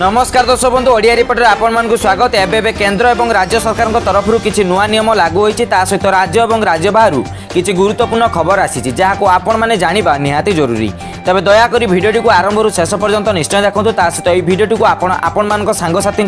नमस्कार दर्शक बंधु ओडिया रिपोर्टर आपण मानकु स्वागत। एबे केंद्र एवं राज्य सरकार तरफ किसी नुआ नियम लागू होईछि ता सहित राज्य एवं राज्य बाहर किसी गुरुत्वपूर्ण खबर आसी जहां आपण माने जानिबा निहाती जरूरी। तबे दया करी भिडियोटी को आरंभ रु शेष पर्यंत निश्चय देखंतु। ता सहित एई भिडियोटी को आपण मानक सांगसाथी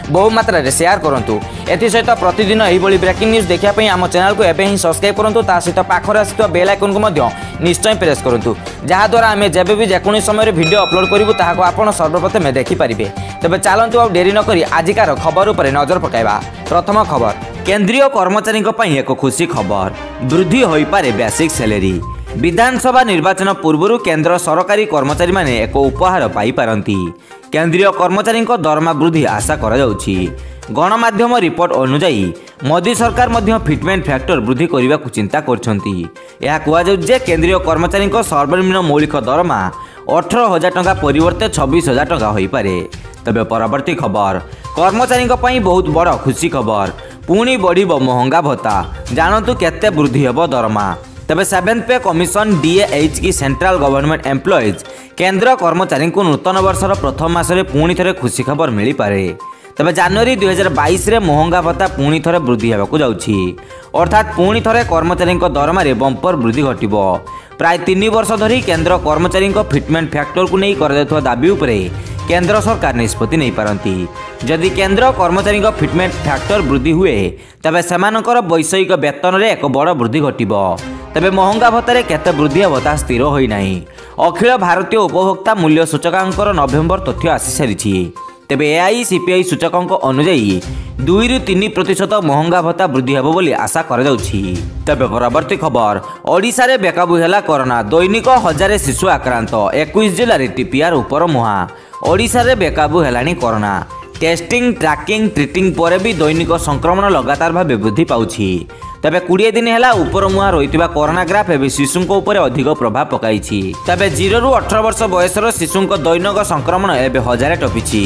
बहु मात्रा रे शेयर करंतु। एथि सहित प्रतिदिन एही बळी ब्रेकिंग न्यूज देखिया पई आम चैनल को एबे ही सब्सक्राइब करंतु। ता सहित पाखरे आसितो बेल आइकन को मध्य निश्चय प्रेस करंतु जहा द्वारा आमे जेबे भी जेकोनी समय वीडियो अपलोड करिवु ताहाको आपण सर्वप्रथम देखि परिबे। तबे चलतु आ डेरी न करी आजिकार खबर उपर नजर पकाइबा। प्रथम खबर, केंद्रीय कर्मचारी एक खुशी खबर, वृद्धि होई पारे बेसिक सैलरी। विधानसभा निर्वाचन पूर्व केंद्र सरकारी कर्मचारी माने एक उपहार पाई पारंती। केंद्रीय कर्मचारी दरमा वृद्धि आशा करा जाउछि। गणमाध्यम रिपोर्ट अनुसार मोदी सरकार मध्य फिटमेंट फैक्टर वृद्धि करने को चिंता करछंती। यह कहुजे केंद्रीय कर्मचारी सर्वनिम्न मौलिक दरमा 18,000 टंका परिवर्ते 26,000 टंका हो पारे। तबे परवर्ती खबर, कर्मचारी बहुत बड़ खुशी खबर, पुणी बढ़िबो महंगा भत्ता। जानतु केते वृद्धि हेबो दरमा। तबे 7th पे कमिशन DAH की सेंट्रल गवर्नमेंट एम्प्लॉइज केंद्र कर्मचारी को नूतन वर्षर प्रथम मासरे पुणी थरे खुशी खबर मिली पारे। तबे जनवरी 2022 रे महंगा भत्ता पुणी थरे वृद्धि हेबाकु जाउछि। अर्थात पुणी थरे कर्मचारी दरमा रे बंपर वृद्धि घटिबो। प्राय 3 वर्ष धरी केंद्र कर्मचारी फिटमेंट फैक्टर को नहीं कर दाबी उपरे केंद्र सरकार निष्पत्ति नहीं पारंती। जदि केंद्र कर्मचारी फिटमेंट फैक्टर वृद्धि हुए तबे सेमानकर वैषयिक वेतन रे एक बड़ वृद्धि घटिबो। तबे महंगा भत्तारे केते वृद्धि हेबो ता स्थिर होई नाही। अखिल भारतीय उपभोक्ता मूल्य सूचकांकर नवेम्बर तथ्य आसी सारिछि। तेबे AICPI सूचकांक अनुसार 2 ରୁ 3% महंगा भत्ता वृद्धि हेबो बोली आशा कर जाउछि। तबे परवर्ती खबर, ओडिशा रे बेकाबू हैला कोरोना, दैनिक 1000 शिशु आक्रांत, 21 जिल्ला रे TPR उपर मुहा। ओडिशा रे बेकाबू हैलानी कोरोना। टेस्टिंग ट्रैकिंग ट्रीटिंग पर भी दैनिक संक्रमण लगातार भाव वृद्धि पाउछि। तबे 20 दिन है उपर मुहा रही कोरोना ग्राफ एवं शिशु उपर अधिक प्रभाव पकाई। तबे 0 ରୁ 18 वर्ष बयसर शिशु दैनिक संक्रमण एवं 1000 टपिछि।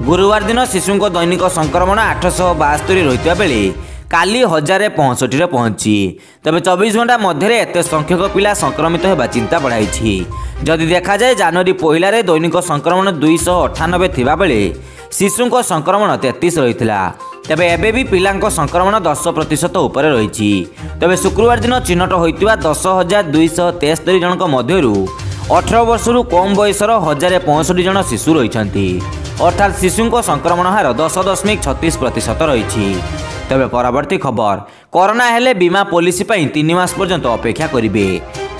गुरुवार दिन शिशु दैनिक संक्रमण 872 रही बेले काली 1065 पहुंची। तबे 24 घंटा मध्य एत संख्यक पिला संक्रमित होगा चिंता बढ़ाई। जदि देखा जाए जनवरी 1 रे दैनिक संक्रमण 298 थिबा बेले शिशु संक्रमण 33 रही। तबे एबे भी पिलांको संक्रमण 10% उपर रही। तबे शुक्रवार दिन चिन्हट होइतिबा 10,273 जनक मध्यरु 18 वर्षरु कम बयसर 1065 जन शिशु रहिछंती। अर्थात शिशुंको संक्रमण हार 10.36% रही। तबे परवर्ती खबर, कोरोना हेले बीमा पॉलिसी पई 3 मास पर्यंत अपेक्षा करिवे।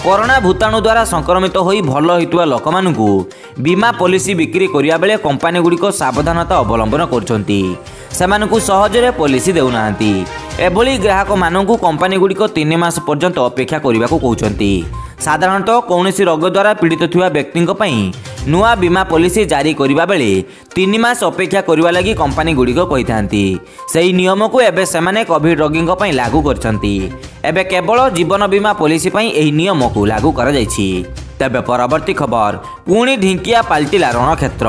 कोरोना भूताणु द्वारा संक्रमित होई भल होइतुवा लोकमानकु बीमा पॉलिसी बिक्री करिया बेले कंपनी गुड़िक सावधानता अवलंबन करछंती। सेमानकु सहजरे पॉलिसी देउनांती। एभली ग्राहक मानकु कंपनी गुड़िक 3 मास पर्यंत अपेक्षा करिबाकू कहउछंती। साधारणतः कौनसी रोग द्वारा पीड़ित थिबा व्यक्तिंक पई नुआ बीमा पॉलिसी जारी करिबा बेले 3 मास अपेक्षा करिबा लागि कंपनी गुड़िक कहिथांती। सेही नियम को एबे सेमाने कोविड रोगींक पई लागू करछंती। एबे केवल जीवन बीमा पॉलिसी पई एही नियम को लागू करा जायछि। तबे परवर्ती खबर, पुणी ढिंकिया पाल्टिला रणक्षेत्र,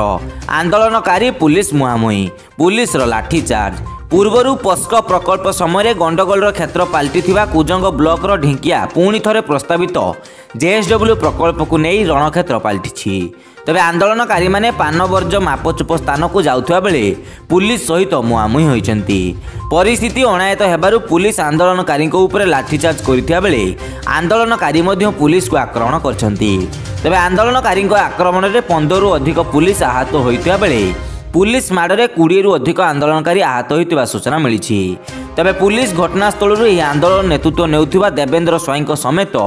आंदोलनकारी पुलिस मुहामुही, पुलिस रो लाठीचार्ज। पूर्वरु पोस्को प्रकल्प समय गंडगोल क्षेत्र पाल्टी कुजंग ब्लॉक रो ढिंकिया पुणी थरे प्रस्तावित JSW प्रकल्प को नहीं रणक्षेत्र पाल्टी। तबे आंदोलनकारी माने पान वर्ज मापचुप स्थान को जाउथुवा बेले पुलिस सहित मुहामुही होइचंती। परिस्थिति अणायत हेबारु पुलिस आंदोलनकारी ऊपर लाठीचार्ज करिथिया बेले आंदोलनकारी मध्य पुलिस को आक्रमण करछंती। तबे आंदोलनकारी आक्रमण रे 15 रु अधिक पुलिस आहत होइथिया बेले पुलिस माड़े 20 रु अधिक आंदोलनकारी आहत होइतिबा सूचना मिली। तबे पुलिस घटनास्थल यह आंदोलन नेतृत्व नेउथिबा देवेंद्र स्वाई समेत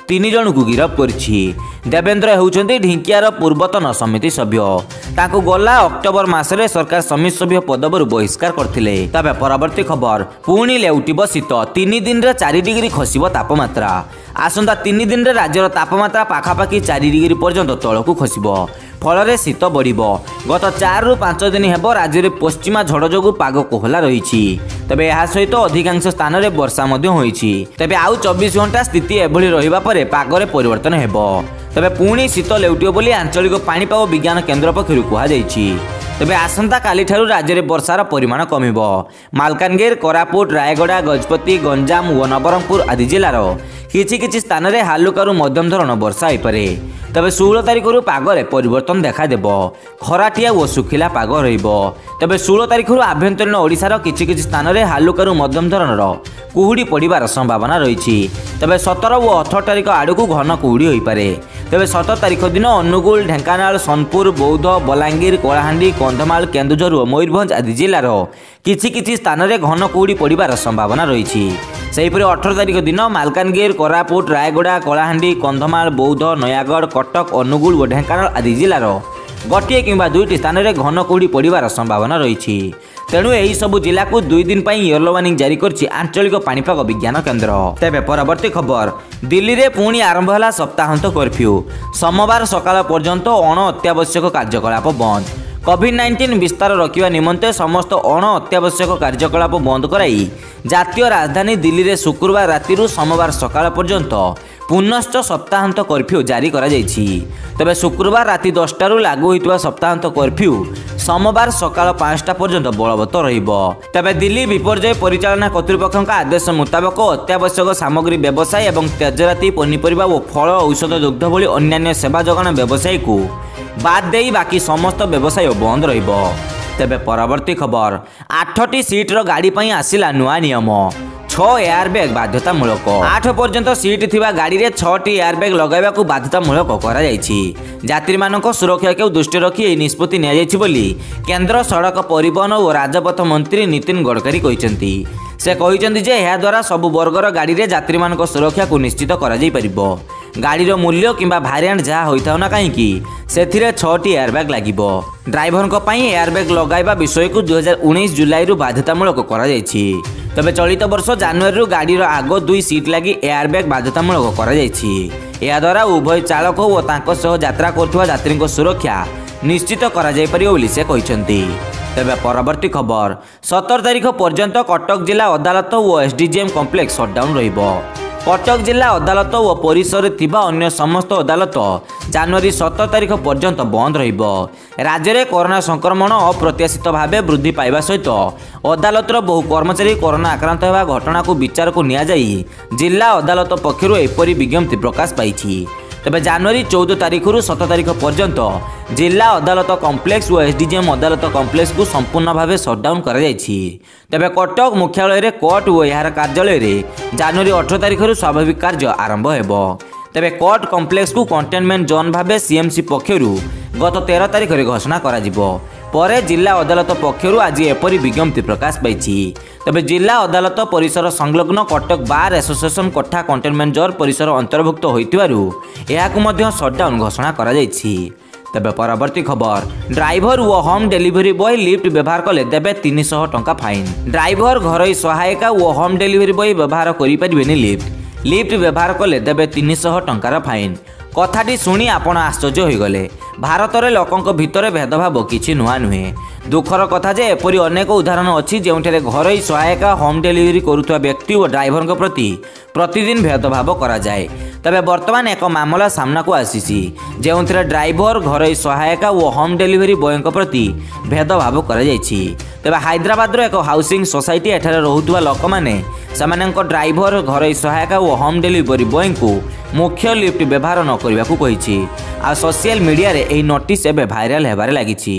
3 जन को गिरफ्त करिछि। देवेंद्र होउछंती ढिंकियार पूर्वतन समिति सभ्य। ताकू गला अक्टोबर मासरे सरकार समिति सभ्य पदवरु बहिष्कार करथिले। तबे परवर्ती खबर, पुणी लेउटिबो शीत, 3 दिन रे 4 डिग्री खसिबो तापमात्रा। आसंता 3 दिन रे राज्यर तापमात्रा पाखापाखि 4 डिग्री पर्यंत तळकू खसिबो। फल शीत बढ़िबो। गत 4 ରୁ 5 दिन हेबो राज्य में पश्चिमा झड़ जोगु पाग कोहला रही। तबे यह सहित अधिकांश स्थान में वर्षा मध्य होईछि। तबे आउ 24 घंटा स्थिति एभली रहिबा परे पागरे परिवर्तन हेबो। तबे पुणी शीत लेउटिबो बोली आंचलिक पाणीपाग विज्ञान केन्द्र पक्षरु कहा जायछि। तेबे आसंता काली ठारू राज्य में वर्षार परिमाण कमिब। मालकानगिरी, कोरापुट, रायगड़ा, गजपति, गंजाम व नवरंगपुर आदि जिलार किछि स्थान में हालुकारू मध्यम धरण वर्षा होपे। तेबे 16 तारिख पागरे परिवर्तन देखादेव। खराटिया और सुखिला पाग तेबे 16 तारिख आभ्यंतरीण ओडिशार किछि स्थान में हालुकारू मध्यम धरणर कुहुड़ी पड़ार संभावना रही। तेबे 17 और 18 तारिख आड़क घन कुहुड़ी होपे। तेबे 17 तारिख दिन अनुगुल, ढेंकानाल, सोनपुर, बौद्ध, बलांगीर, कलाहांडी, कंधमाल, केन्दुझर और मयूरभंज आदि जिलार किछि स्थान में घन कुहुड़ी पड़ार संभावना रही। सेहीपरि 18 तारिख दिन मालकानगिरी, कोरापुट, रायगड़ा, कलाहांडी, कंधमाल, बौद्ध, नयागढ़, कटक, अनुगुल और ढेंकानाल आदि जिलार गोटे किंबा दुईटी स्थान में घन कुहुड़ी पड़ार संभावना रही। तेणु यही सबु जिला को 2 दिन येलो वार्निंग जारी करछि आंचलिक पाणीपाग विज्ञान केन्द्र। तेबे परवर्ती खबर, दिल्ली रे पुणी आरंभ है सप्ताहांत कर्फ्यू। सोमवार सकाळ पर्यंत अण अत्यावश्यक कार्यकलाप बंद। कोविड-19 विस्तार रखा निमंते समस्त अण अत्यावश्यक कार्यकलाप बंद कराई जातीय राजधानी दिल्ली रे शुक्रवार राति सोमवार सकाळ पर्यंत पुनश्च सप्ताहांत कर्फ्यू जारी करा जायछि। तबे शुक्रवार राति 10 लागू होइतबा सप्ताहांत कर्फ्यू सोमवार सकाळ 5 पर्यंत बलवत्तर रहिबो। तबे दिल्ली विपर्यय परिचालना कर्तृपक्षक आदेश मुताबक अत्यावश्यक सामग्री व्यवसाय एवं तेजराति, पनीपरिबा और फल, औषध, दुग्ध भली अन्य सेवा जोगाण व्यवसायी को बाद दे बाकी समस्त व्यवसाय बंद रहिबो। तेबे परवर्ती खबर, 8टी सीट्र गाड़ी पई आसिला नुआ नियम। 6 एयरबैग बाध्यतामूलक। 8 पर्यंत सीट थिबा गाड़ी रे 6टी एयरबैग लगाइबा को बाध्यतामूलक करा जायछि। यात्री मानक सुरक्षा को दृष्टि रखी एही निष्पत्ति निया जायछि बोली केंद्र सड़क परिवहन और राजपथ मंत्री नितिन गडकरी कहिसंती। से कहिसंती जे एहा द्वारा सबु वर्गर गाड़ी रे यात्री मानक सुरक्षा को निश्चित करा जाय परिबो। गाड़ीर मूल्य किंबा भारिएंट जहाँ होइथाउ ना कहीं से 6टी एयरबैग लागिबो। ड्राइवर एयरबैग लगाइबा विषय को 2019 जुलाई बाध्यतामूलक करा जायछि। तबे चलित वर्ष जनवरी गाड़ीर आग 2 सीट लगी एयरबैग बाध्यतामूलक करा जायछि। या द्वारा उभय चालक और तांको सह यात्रा करथुवा यात्री सुरक्षा निश्चित करा जाय परिबो बोली से कहिसंती। तेबे परवर्ती खबर, 17 तारिख पर्यंत कटक जिला अदालत और एसडीजेएम कॉम्प्लेक्स शटडाउन रहिबो। कटक जिला अदालत और परिसर थिबा अन्य समस्त अदालत जनवरी 17 तारिख पर्यंत बंद रहिबो। राज्य में कोरोना संक्रमण अप्रत्याशित भाव वृद्धि पाइबा सहित अदालतर बहु कर्मचारी कोरोना आक्रांत होगा घटना को विचार को निया जाई जिला अदालत पक्षरु एपरी विज्ञप्ति प्रकाश पाइछि। तेबे जनवरी 14 तारिख 7 तारिख पर्यंत जिला अदालत कॉम्प्लेक्स और एसडीजेएम अदालत कॉम्प्लेक्स को संपूर्ण भाव शटडाउन करा जायछि। तेबे कटक मुख्यालय रे कोर्ट और यार कार्यालय रे जनवरी 18 तारिख स्वाभाविक कार्य आरंभ हेबो। तेबे कोर्ट कॉम्प्लेक्स को कंटेनमेंट जोन भाव सीएमसी पक्षरु गत 13 तारिख रे घोषणा करा जिवो। परे जिला अदालत पक्षरु आज एपरी विज्ञप्ति प्रकाश पाइछि। तबे जिला अदालत परिसर संलग्न कटक बार एसोसिएशन कोठा कंटेनमेंट जोन परिसर अंतर्भुक्त होइतिबारु एहाकु मध्य शटडाउन घोषणा करा जायछि। तबे परवर्ती खबर, ड्राइवर व होम डिलीवरी बॉय लिफ्ट व्यवहार कले देबे 300 टंका फाइन। ड्राइवर घरोई सहायिका व होम डिलीवरी बॉय व्यवहार करि परिबेनी लिफ्ट व्यवहार कले देबे 300 टंकार फाइन। कथाटी शुणी आपण आश्चर्य होइगले। भारत रे लोकंक भितर भेदभाव किछि नुआ नुहे। दुखर कथा जे एपरी अनेक उदाहरण अछि जेउठे घरोई सहायिका होम डिलीवरी करुवा व्यक्ति और ड्राइवर प्रति प्रतिदिन भेदभाव करा जाए। तबे वर्तमान एक मामला सामना को आसीछि जेउथरे ड्राइवर घरोई सहायिका और होम डिलीवरी बॉय प्रति भेदभाव करा जायछि। तबे हैदराबाद एक हाउसिंग सोसाइटी एठारे रहुतुवा लोक माने सेमानंक ड्राइवर घरोई सहायिका और होम डिलीवरी बॉय को मुख्य लिफ्ट व्यवहार न करने को कही। आ सोशल मीडिया रे एही नोटिस एबे भाइराल हेबारे लागिछि।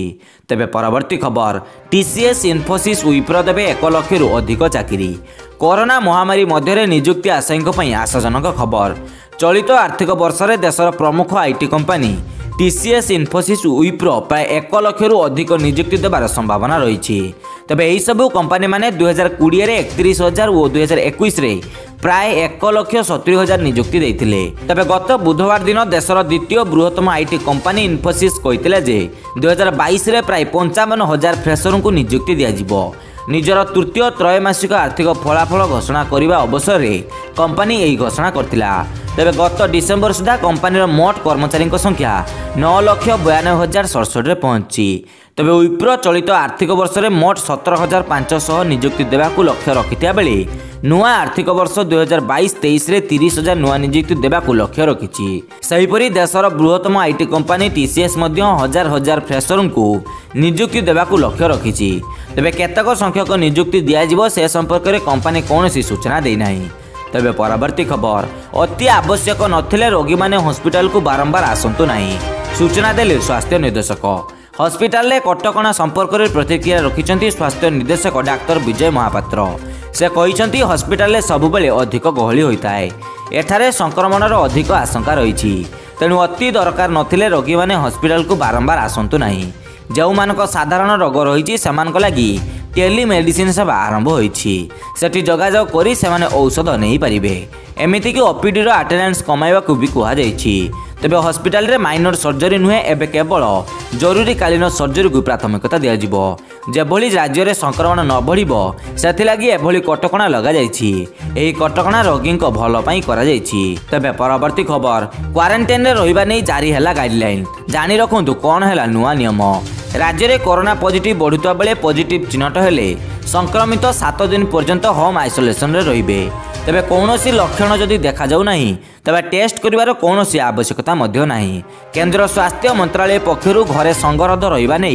तेबे परवर्ती खबर, टीसीएस इन्फोसिस विप्रो देबे 1 लाख रु अधिक चाकरी। कोरोना महामारी मध्य नियुक्ति आशायी आशाजनक खबर। चलित आर्थिक वर्ष में देशर प्रमुख IT company TCS Infosys Wipro प्राय 1 लाख रु अधिक नियुक्ति देवार संभावना रही। तेबे यही सबू कंपनी माने 2020 रे 31,000 और 2021 रे प्राय 1,70,000 नियुक्ति देइथिले। तबे गत बुधवार दिन देशर द्वितीय बृहत्तम आईटी कंपनी इन्फोसिस कहिथिले जे 2022 रे प्राय 55,000 फ्रेशर को नियुक्ति दिया जिवो। निजर तृतीय त्रैमासिक आर्थिक फलाफल घोषणा करने अवसर में कंपनी यही घोषणा करथिला। तेबे गत डिसेम्बर सुधा कंपनी मोट कर्मचारी संख्या 9,92,67 पहुंची। तेज विप्रो चलित आर्थिक वर्ष में मोट 17,500 नियुक्ति देवाक लक्ष्य रखिता बेले नुआ आर्थिक वर्ष 2022-23 में 30,000 नुआ नियुक्ति देवाक लक्ष्य रखिछि। सेहिपरि देशर बृहत्तम आईटी कंपनी टीसीएस हजार हजार फ्रेशर को नियुक्ति देवाक लक्ष्य रखिछि। तेबे केतक संख्यक नियुक्ति दियाजिबो से संपर्क में कंपनी कौनसी सूचना देना। तेबे परवर्ती खबर, अति आवश्यक नथिले रोगी माने हॉस्पिटल को बारंबार आसंतु नहीं, सूचना देले स्वास्थ्य निर्देशक। हॉस्पिटल में कटकणा संपर्क में प्रतिक्रिया रखिंट स्वास्थ्य निर्देशक डाक्टर विजय महापात्र। से कहते हॉस्पिटल में सबुबले अधिक गहली होता है, एठारे संक्रमणर अधिक आशंका रही, तेणु अति दरकार नथिले रोगी माने हॉस्पिटल को बारंबार आसंतु नहीं। जो मानक साधारण रोग रही लगी टेलीमेडिसिन सेवा आरंभ होती, सेठी जोगाजोग करी सेमाने औषध नहीं पारिबे। एमिति कि ओपीडी अटेंडेंस कमाइबा को भी कहुछि। तेबे हॉस्पिटल रे माइनर सर्जरी नुहे, एबे केवल जरूरीकालीन सर्जरी को प्राथमिकता दियाजिबो। जेभली राज्य में संक्रमण न बढ़िबो सेथिलागि एभली कटकणा लगा जायछि। एही कटकणा रोगी भल पई करा जायछि। तेबे परवर्ती खबर, क्वारंटाइन रे रहिबा नै जारी हैला गाइडलाइन। जानि रखंतु कोन हैला नुआ नियम। राज्य में कोरोना पॉजिटिव बढ़ुता बेले पॉजिटिव चिन्हट हेले संक्रमित 7 दिन पर्यंत होम आइसोलेशन रे रहिबे। तेबे कौनसी लक्षण जदि देखा जाउ नाही तेबे टेस्ट करिवार कौनसी आवश्यकता मध्य नाही। केंद्र स्वास्थ्य मंत्रालय पक्षरु घरे संगरोध रहिबा नै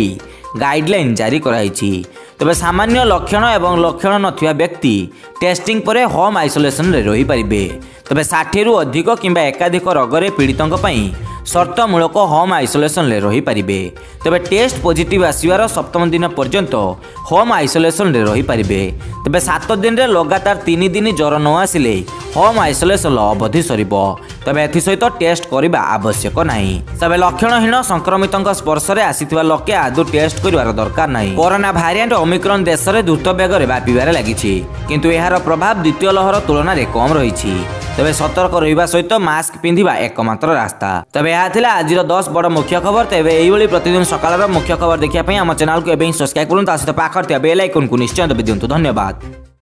गाइडलाइन जारी कराइछि। तेबे सामान्य लक्षण एवं लक्षण नथिया व्यक्ति टेस्टिंग परे होम आइसोलेशन रे रहि परिबे। तेबे 60 रु अधिक किंबा एकाधिक रोगरे पीड़ितों पई शर्तमूलक होम आइसोलेशन रे रहि परिबे। तेबे टेस्ट पॉजिटिव आसीवार 7 दिन पर्यंत होम आइसोलेशन रे रहि परिबे। तेबे 7 दिन रे लगातार 3 दिन ज्वर न आसिले होम आइसोलेशन अवधि सरिबो। तेबे एथि सहित टेस्ट करिबा आवश्यक नाही। तेबे लक्षणहीन संक्रमितों स्पर्श रे आसीथिबा लोके आदौ टेस्ट करिवार दरकार नाही। कोरोना भारिएंट ओमिक्रॉन देश रे द्रुत बेगरे व्यापिबारे लागिछि, किंतु एहार प्रभाव द्वितीय लहर तुलना रे कम रहिछि। तेबे सतर्क रहिबा सहित मास्क पिंधिबा एकमात्र रास्ता। तेबे यह थिला आजिर 10 बड़ मुख्य खबर। तेबे एइबोली प्रतिदिन सकाळर मुख्य खबर देखिया पई हम चैनल को एबे सब्सक्राइब करंतु, आ सहित पाखर बेल आइकन को निश्चय दबा दियंतु। धन्यवाद।